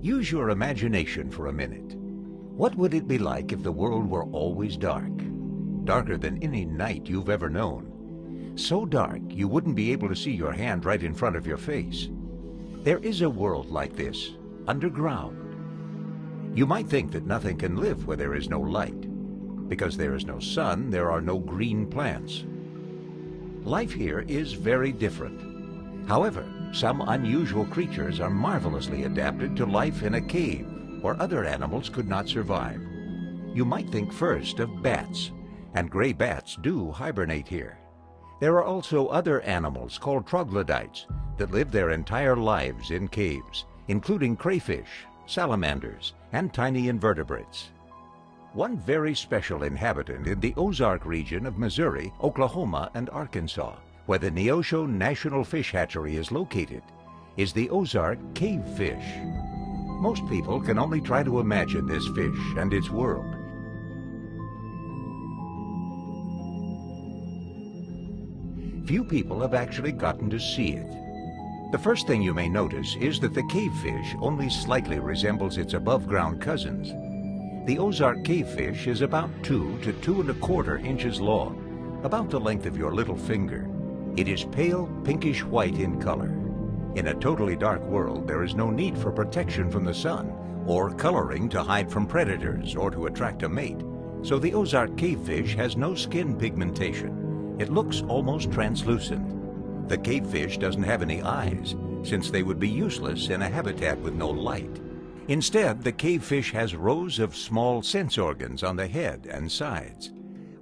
Use your imagination for a minute. What would it be like if the world were always dark? Darker than any night you've ever known. So dark you wouldn't be able to see your hand right in front of your face. There is a world like this, underground. You might think that nothing can live where there is no light. Because there is no sun, there are no green plants. Life here is very different. However, some unusual creatures are marvelously adapted to life in a cave where other animals could not survive. You might think first of bats, and gray bats do hibernate here. There are also other animals called troglodytes that live their entire lives in caves, including crayfish, salamanders, and tiny invertebrates. One very special inhabitant in the Ozark region of Missouri, Oklahoma, and Arkansas, where the Neosho National Fish Hatchery is located, is the Ozark cavefish. Most people can only try to imagine this fish and its world. Few people have actually gotten to see it. The first thing you may notice is that the cavefish only slightly resembles its above-ground cousins. The Ozark cavefish is about 2 to 2 1/4 inches long, about the length of your little finger. It is pale pinkish white in color. In a totally dark world, there is no need for protection from the sun or coloring to hide from predators or to attract a mate. So the Ozark cavefish has no skin pigmentation. It looks almost translucent. The cavefish doesn't have any eyes, since they would be useless in a habitat with no light. Instead, the cavefish has rows of small sense organs on the head and sides.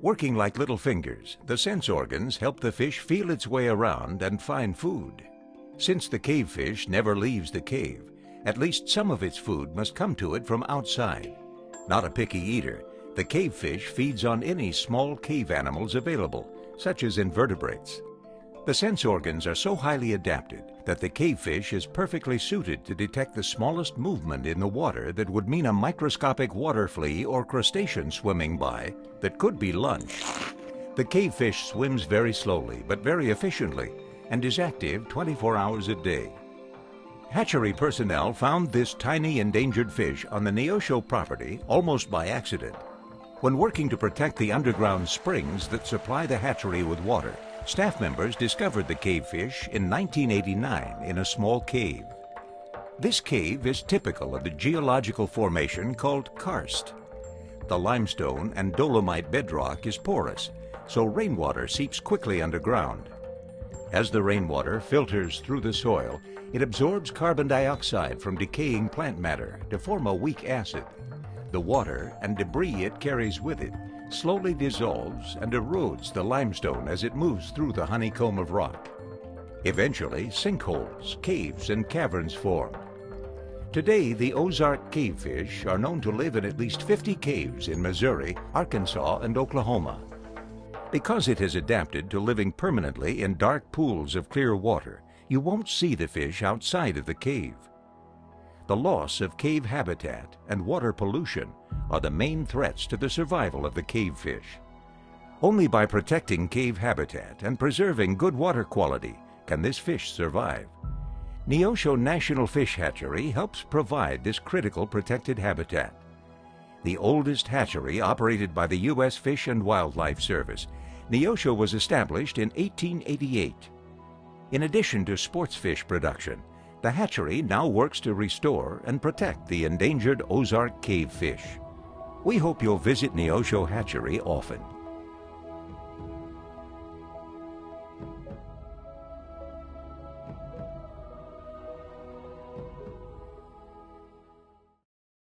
Working like little fingers, the sense organs help the fish feel its way around and find food. Since the cavefish never leaves the cave, at least some of its food must come to it from outside. Not a picky eater, the cavefish feeds on any small cave animals available, such as invertebrates. The sense organs are so highly adapted that the cavefish is perfectly suited to detect the smallest movement in the water that would mean a microscopic water flea or crustacean swimming by that could be lunch. The cavefish swims very slowly but very efficiently and is active 24 hours a day. Hatchery personnel found this tiny endangered fish on the Neosho property almost by accident. When working to protect the underground springs that supply the hatchery with water, staff members discovered the cavefish in 1989 in a small cave. This cave is typical of the geological formation called karst. The limestone and dolomite bedrock is porous, so rainwater seeps quickly underground. As the rainwater filters through the soil, it absorbs carbon dioxide from decaying plant matter to form a weak acid. The water and debris it carries with it slowly dissolves and erodes the limestone as it moves through the honeycomb of rock. Eventually, sinkholes, caves, and caverns form. Today, the Ozark cavefish are known to live in at least 50 caves in Missouri, Arkansas, and Oklahoma. Because it has adapted to living permanently in dark pools of clear water, you won't see the fish outside of the cave. The loss of cave habitat and water pollution are the main threats to the survival of the cavefish. Only by protecting cave habitat and preserving good water quality can this fish survive. Neosho National Fish Hatchery helps provide this critical protected habitat. The oldest hatchery operated by the U.S. Fish and Wildlife Service, Neosho was established in 1888. In addition to sports fish production, the hatchery now works to restore and protect the endangered Ozark cavefish. We hope you'll visit Neosho Hatchery often.